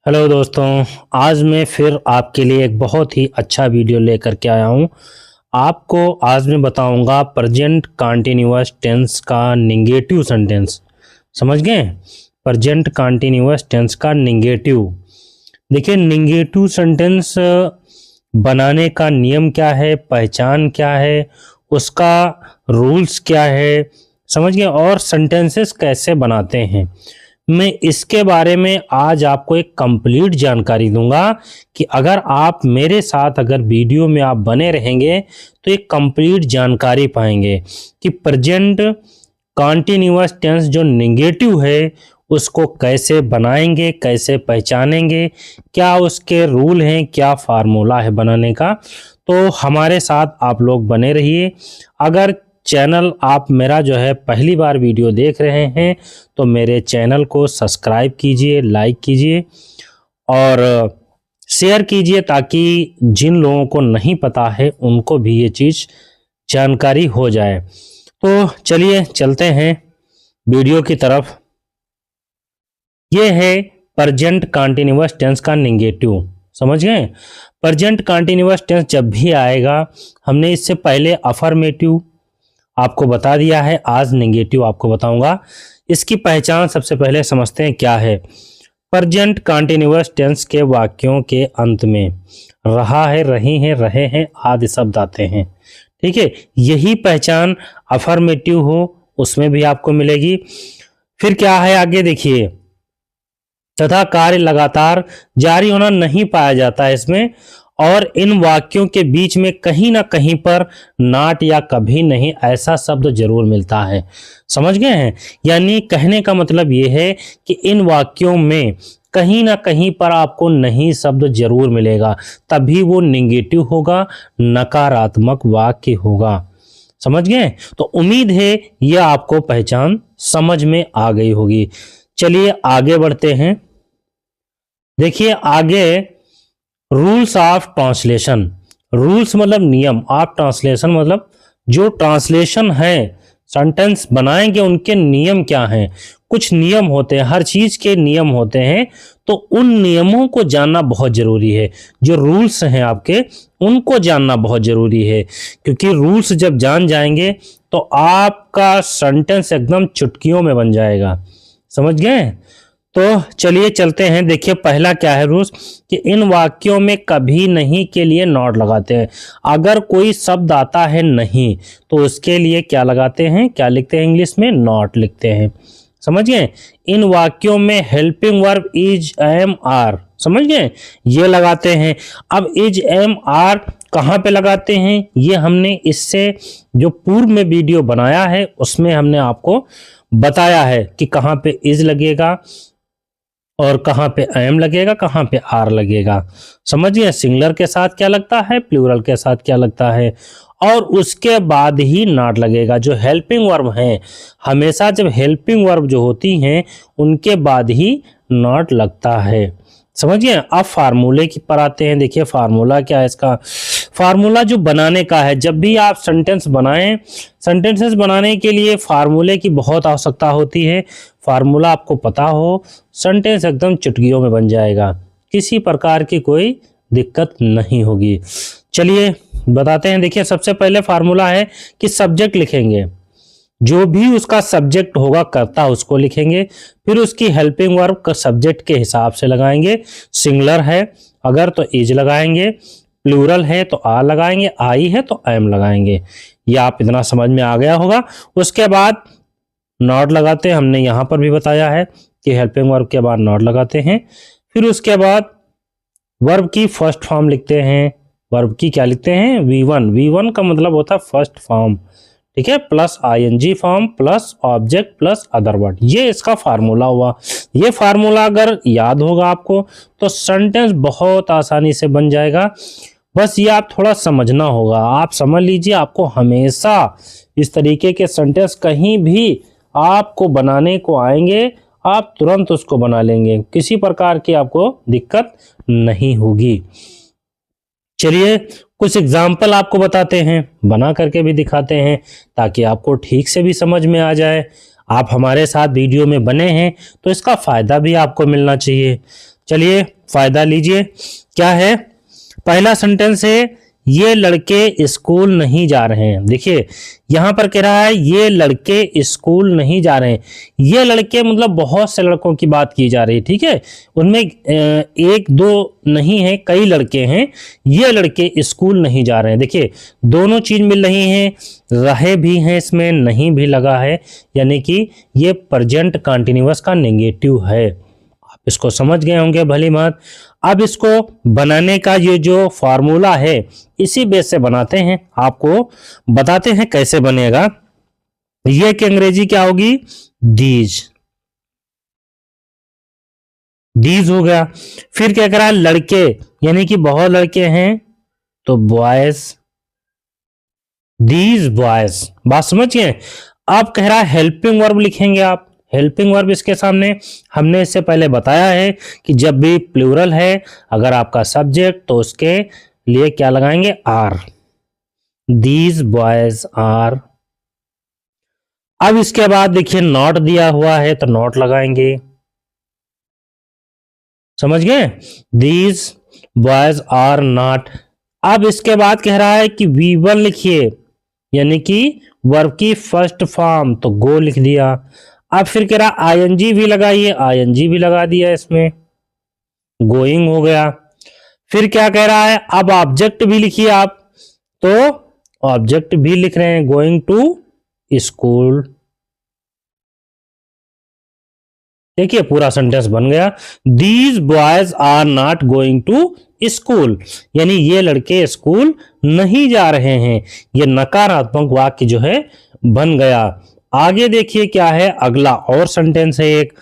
Hello दोस्तों, आज मैं फिर आपके लिए एक बहुत ही अच्छा वीडियो लेकर के आया हूँ। आपको आज मैं बताऊंगा प्रेजेंट कंटीन्यूअस टेंस का नेगेटिव सेंटेंस। समझ गए? प्रेजेंट कंटीन्यूअस टेंस का नेगेटिव। देखिए, नेगेटिव सेंटेंस बनाने का नियम क्या है, पहचान क्या है, उसका रूल्स क्या है, समझ गए, और सेंटेंसेस कैसे बनाते हैं। मैं इसके बारे में आज आपको एक कंप्लीट जानकारी दूंगा कि अगर आप मेरे साथ अगर वीडियो में आप बने रहेंगे तो एक कंप्लीट जानकारी पाएंगे कि प्रेजेंट कॉन्टिन्यूअस टेंस जो नेगेटिव है उसको कैसे बनाएंगे, कैसे पहचानेंगे, क्या उसके रूल हैं, क्या फार्मूला है बनाने का। तो हमारे साथ आप लोग बने रहिए। अगर चैनल आप मेरा जो है पहली बार वीडियो देख रहे हैं तो मेरे चैनल को सब्सक्राइब कीजिए, लाइक कीजिए और शेयर कीजिए ताकि जिन लोगों को नहीं पता है उनको भी ये चीज़ जानकारी हो जाए। तो चलिए चलते हैं वीडियो की तरफ। ये है प्रेजेंट कंटीन्यूअस टेंस का नेगेटिव। समझ गए? प्रेजेंट कंटीन्यूअस टेंस जब भी आएगा, हमने इससे पहले अफर्मेटिव आपको बता दिया है, आज नेगेटिव आपको बताऊंगा। इसकी पहचान सबसे पहले समझते हैं क्या है। प्रेजेंट कंटीन्यूअस टेंस के वाक्यों के अंत में रहा है, रही है, रहे हैं आदि शब्द आते हैं। ठीक है, यही पहचान अफर्मेटिव हो उसमें भी आपको मिलेगी। फिर क्या है आगे देखिए, तथा कार्य लगातार जारी होना नहीं पाया जाता है इसमें, और इन वाक्यों के बीच में कहीं ना कहीं पर नॉट या कभी नहीं ऐसा शब्द जरूर मिलता है। समझ गए हैं? यानी कहने का मतलब ये है कि इन वाक्यों में कहीं ना कहीं पर आपको नहीं शब्द जरूर मिलेगा, तभी वो नेगेटिव होगा, नकारात्मक वाक्य होगा। समझ गए? तो उम्मीद है यह आपको पहचान समझ में आ गई होगी। चलिए आगे बढ़ते हैं। देखिए आगे, रूल्स ऑफ ट्रांसलेशन। रूल्स मतलब नियम, ऑफ ट्रांसलेशन मतलब जो ट्रांसलेशन है, सेंटेंस बनाएंगे उनके नियम क्या हैं। कुछ नियम होते हैं, हर चीज के नियम होते हैं, तो उन नियमों को जानना बहुत जरूरी है। जो रूल्स हैं आपके, उनको जानना बहुत जरूरी है, क्योंकि रूल्स जब जान जाएंगे तो आपका सेंटेंस एकदम चुटकियों में बन जाएगा। समझ गए? तो चलिए चलते हैं। देखिए पहला क्या है रूल्स, कि इन वाक्यों में कभी नहीं के लिए नॉट लगाते हैं। अगर कोई शब्द आता है नहीं तो उसके लिए क्या लगाते हैं, क्या लिखते हैं इंग्लिश में? नॉट लिखते हैं। समझ गए? इन वाक्यों में helping verb is, am, are, समझ गए, ये लगाते हैं। अब इज, एम, आर कहाँ पे लगाते हैं, ये हमने इससे जो पूर्व में वीडियो बनाया है उसमें हमने आपको बताया है कि कहाँ पे इज लगेगा और कहाँ पे एम लगेगा, कहाँ पे आर लगेगा। समझिए, सिंगुलर के साथ क्या लगता है, प्लूरल के साथ क्या लगता है, और उसके बाद ही नॉट लगेगा। जो हेल्पिंग वर्ब हैं, हमेशा जब हेल्पिंग वर्ब जो होती हैं उनके बाद ही नॉट लगता है। समझिए, अब फार्मूले की पर आते हैं। देखिए फार्मूला क्या है इसका। फार्मूला जो बनाने का है, जब भी आप सेंटेंस बनाएं, सेंटेंसेस बनाने के लिए फार्मूले की बहुत आवश्यकता होती है। फार्मूला आपको पता हो, सेंटेंस एकदम चुटकियों में बन जाएगा, किसी प्रकार की कोई दिक्कत नहीं होगी। चलिए बताते हैं। देखिए सबसे पहले फार्मूला है कि सब्जेक्ट लिखेंगे, जो भी उसका सब्जेक्ट होगा कर्ता उसको लिखेंगे, फिर उसकी हेल्पिंग वर्ब का सब्जेक्ट के हिसाब से लगाएंगे। सिंगुलर है अगर तो इज लगाएंगे, प्लूरल है तो आर लगाएंगे, आई है तो एम लगाएंगे। ये आप इतना समझ में आ गया होगा। उसके बाद नॉट लगाते हैं, हमने यहाँ पर भी बताया है कि हेल्पिंग वर्ब के बाद नॉट लगाते हैं। फिर उसके बाद वर्ब की फर्स्ट फॉर्म लिखते हैं। वर्ब की क्या लिखते हैं? V1। V1 का मतलब होता है फर्स्ट फॉर्म, ठीक है, plus ING form plus object plus other word. ये इसका फार्मूला हुआ। ये फार्मूला अगर याद होगा आपको तो सेंटेंस बहुत आसानी से बन जाएगा। बस ये आप थोड़ा समझना होगा। आप समझ लीजिए, आपको हमेशा इस तरीके के सेंटेंस कहीं भी आपको बनाने को आएंगे, आप तुरंत उसको बना लेंगे, किसी प्रकार की आपको दिक्कत नहीं होगी। चलिए कुछ एग्जाम्पल आपको बताते हैं, बना करके भी दिखाते हैं ताकि आपको ठीक से भी समझ में आ जाए। आप हमारे साथ वीडियो में बने हैं तो इसका फायदा भी आपको मिलना चाहिए। चलिए फायदा लीजिए। क्या है? पहला सेंटेंस है ये लड़के स्कूल नहीं जा रहे हैं। देखिए यहां पर कह रहा है ये लड़के स्कूल नहीं जा रहे हैं। ये लड़के मतलब बहुत से लड़कों की बात की जा रही है, ठीक है। उनमें एक दो नहीं है, कई लड़के हैं। ये लड़के स्कूल नहीं जा रहे हैं। देखिए दोनों चीज मिल रही हैं, रहे भी हैं, इसमें नहीं भी लगा है, यानी कि ये प्रेजेंट कंटीन्यूअस का नेगेटिव है। आप इसको समझ गए होंगे भली बात। अब इसको बनाने का ये जो फार्मूला है इसी बेस से बनाते हैं, आपको बताते हैं कैसे बनेगा। ये की अंग्रेजी क्या होगी? दीज। दीज हो गया। फिर क्या करा? लड़के, यानी कि बहुत लड़के हैं तो बॉयज, दीज बॉयज। बात समझ गए। अब कह रहा है हेल्पिंग वर्ब लिखेंगे आप। हेल्पिंग वर्ब इसके सामने हमने इससे पहले बताया है कि जब भी प्लूरल है, अगर आपका सब्जेक्ट, तो उसके लिए क्या लगाएंगे? आर। These boys are. अब इसके बाद देखिए नॉट दिया हुआ है तो नॉट लगाएंगे। समझ गए? These boys are not. अब इसके बाद कह रहा है कि वी वन लिखिए, यानी कि वर्ब की फर्स्ट फॉर्म, तो गो लिख दिया। अब फिर कह रहा आईएनजी भी लगाइए, आईएनजी भी लगा दिया इसमें, गोइंग हो गया। फिर क्या कह रहा है? अब ऑब्जेक्ट भी लिखिए आप, तो ऑब्जेक्ट भी लिख रहे हैं, गोइंग टू स्कूल। देखिए पूरा सेंटेंस बन गया। These boys are not going to school, यानी ये लड़के स्कूल नहीं जा रहे हैं। ये नकारात्मक वाक्य जो है बन गया। आगे देखिए क्या है, अगला और सेंटेंस है एक,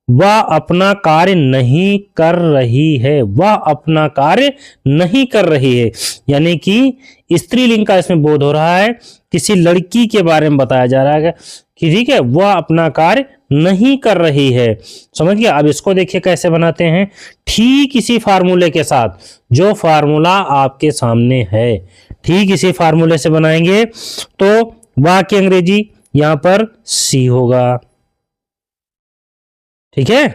वह अपना कार्य नहीं कर रही है। वह अपना कार्य नहीं कर रही है, यानी कि स्त्रीलिंग का इसमें बोध हो रहा है, किसी लड़की के बारे में बताया जा रहा है कि ठीक है वह अपना कार्य नहीं कर रही है। समझ गया? अब इसको देखिए कैसे बनाते हैं, ठीक इसी फार्मूले के साथ जो फार्मूला आपके सामने है, ठीक इसी फार्मूले से बनाएंगे। तो वह की अंग्रेजी यहां पर सी होगा, ठीक है।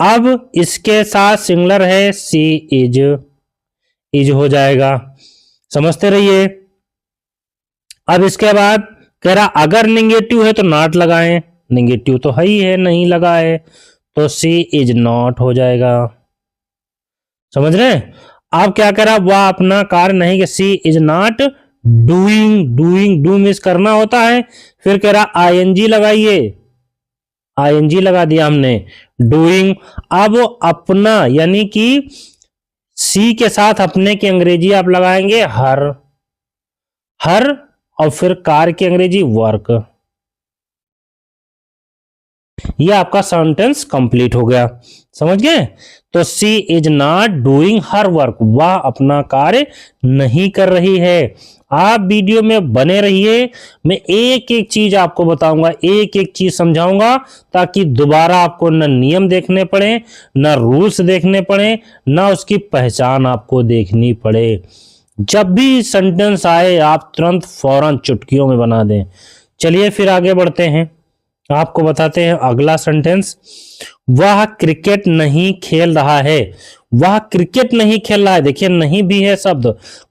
अब इसके साथ सिंगुलर है, सी इज, इज हो जाएगा। समझते रहिए। अब इसके बाद कह रहा अगर निगेटिव है तो नॉट लगाएं। निगेटिव तो है ही है, नहीं लगा है, तो सी इज नॉट हो जाएगा। समझ रहे हैं? अब क्या कह रहा, वह अपना कार्य नहीं, she is not doing. Doing, do miss करना होता है। फिर कह रहा आईएनजी लगाइए, आईएनजी लगा दिया हमने, डूइंग। अब अपना, यानी कि सी के साथ अपने की अंग्रेजी आप लगाएंगे हर, हर, और फिर कार की अंग्रेजी वर्क। ये आपका सेंटेंस कंप्लीट हो गया। समझ गए? तो she is not doing her work, वह अपना कार्य नहीं कर रही है। आप वीडियो में बने रहिए, मैं एक एक चीज आपको बताऊंगा, एक एक चीज समझाऊंगा, ताकि दोबारा आपको न नियम देखने पड़े, न रूल्स देखने पड़े, न उसकी पहचान आपको देखनी पड़े। जब भी सेंटेंस आए आप तुरंत फौरन चुटकियों में बना दें। चलिए फिर आगे बढ़ते हैं, आपको बताते हैं अगला सेंटेंस। वह क्रिकेट नहीं खेल रहा है। वह क्रिकेट नहीं खेल रहा है। देखिए नहीं भी है शब्द,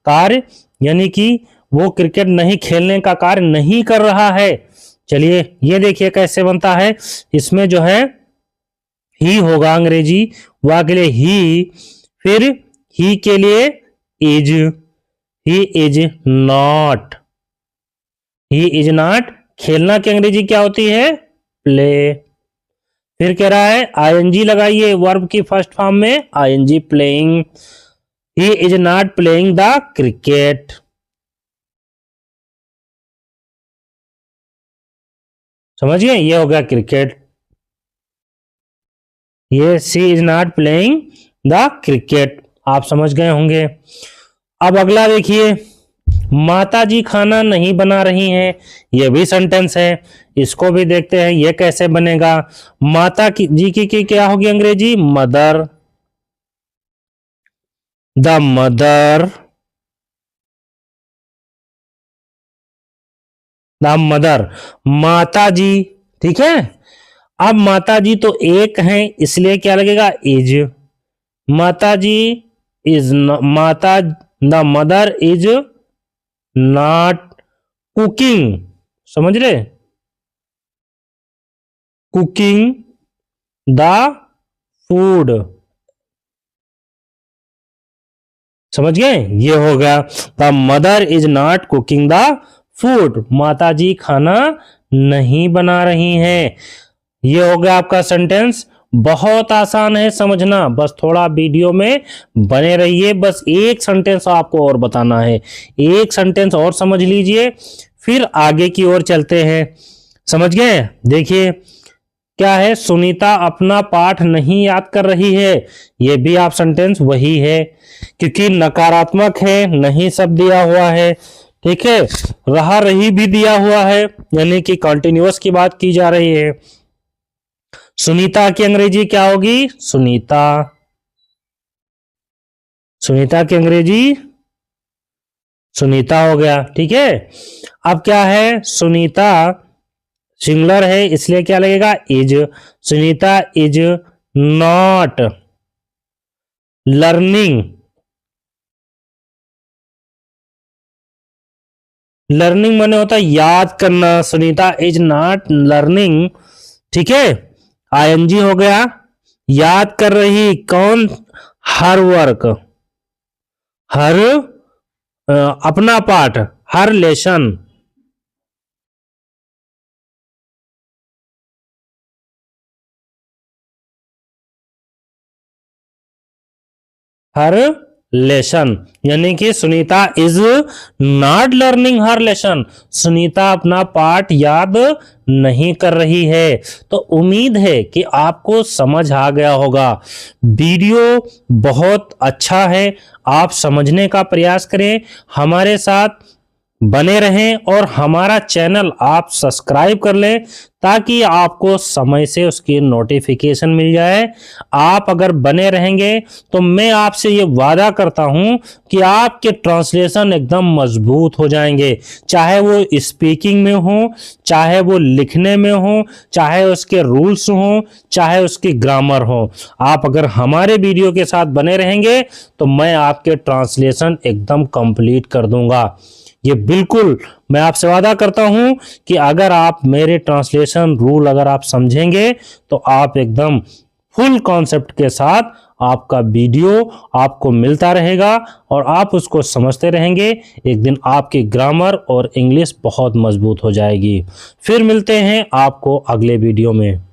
कार्य, यानी कि वो क्रिकेट नहीं खेलने का कार्य नहीं कर रहा है। चलिए ये देखिए कैसे बनता है। इसमें जो है ही होगा अंग्रेजी, वह के लिए ही, फिर ही के लिए is, he is not, he is not. खेलना की अंग्रेजी क्या होती है? प्ले। फिर कह रहा है आईएनजी लगाइए वर्ब की फर्स्ट फॉर्म में, ING playing. He is not playing the cricket. समझ गए? ये हो गया क्रिकेट। ये she is not playing the cricket, आप समझ गए होंगे। अब अगला देखिए, माता जी खाना नहीं बना रही हैं। ये भी सेंटेंस है, इसको भी देखते हैं ये कैसे बनेगा। माता जी की क्या होगी अंग्रेजी? Mother. The mother, the mother, माता जी, ठीक है। अब माता जी तो एक हैं, इसलिए क्या लगेगा, इज। माता जी इज, माता, the mother is not cooking, समझ रहे, कुकिंग द फूड, समझ गए, ये हो गया, the mother is not cooking the food, माता जी खाना नहीं बना रही हैं। ये हो गया आपका सेंटेंस। बहुत आसान है समझना, बस थोड़ा वीडियो में बने रहिए। बस एक सेंटेंस आपको और बताना है, एक सेंटेंस और समझ लीजिए, फिर आगे की ओर चलते हैं। समझ गए, देखिए क्या है, सुनीता अपना पाठ नहीं याद कर रही है, ये भी आप सेंटेंस वही है, क्योंकि नकारात्मक है, नहीं सब दिया हुआ है, ठीक है, रहा रही भी दिया हुआ है, यानी कि कॉन्टिन्यूअस की बात की जा रही है। सुनीता की अंग्रेजी क्या होगी, सुनीता, सुनीता की अंग्रेजी सुनीता हो गया, ठीक है। अब क्या है, सुनीता सिंगुलर है, इसलिए क्या लगेगा, is. Sunita is not learning, learning माने होता है याद करना, सुनीता इज नॉट लर्निंग, ठीक है, आईएनजी हो गया, याद कर रही कौन, हर वर्क, हर अपना पाठ, हर लेसन, हर लेसन, यानी कि Sunita is not learning her lesson, Sunita अपना पाठ याद नहीं कर रही है। तो उम्मीद है कि आपको समझ आ गया होगा। वीडियो बहुत अच्छा है, आप समझने का प्रयास करें, हमारे साथ बने रहें और हमारा चैनल आप सब्सक्राइब कर लें, ताकि आपको समय से उसकी नोटिफिकेशन मिल जाए। आप अगर बने रहेंगे तो मैं आपसे ये वादा करता हूं कि आपके ट्रांसलेशन एकदम मजबूत हो जाएंगे, चाहे वो स्पीकिंग में हो, चाहे वो लिखने में हो, चाहे उसके रूल्स हो, चाहे उसकी ग्रामर हो। आप अगर हमारे वीडियो के साथ बने रहेंगे तो मैं आपके ट्रांसलेशन एकदम कंप्लीट कर दूंगा। ये बिल्कुल मैं आपसे वादा करता हूं कि अगर आप मेरे ट्रांसलेशन रूल अगर आप समझेंगे तो आप एकदम फुल कॉन्सेप्ट के साथ आपका वीडियो आपको मिलता रहेगा और आप उसको समझते रहेंगे। एक दिन आपकी ग्रामर और इंग्लिश बहुत मजबूत हो जाएगी। फिर मिलते हैं आपको अगले वीडियो में।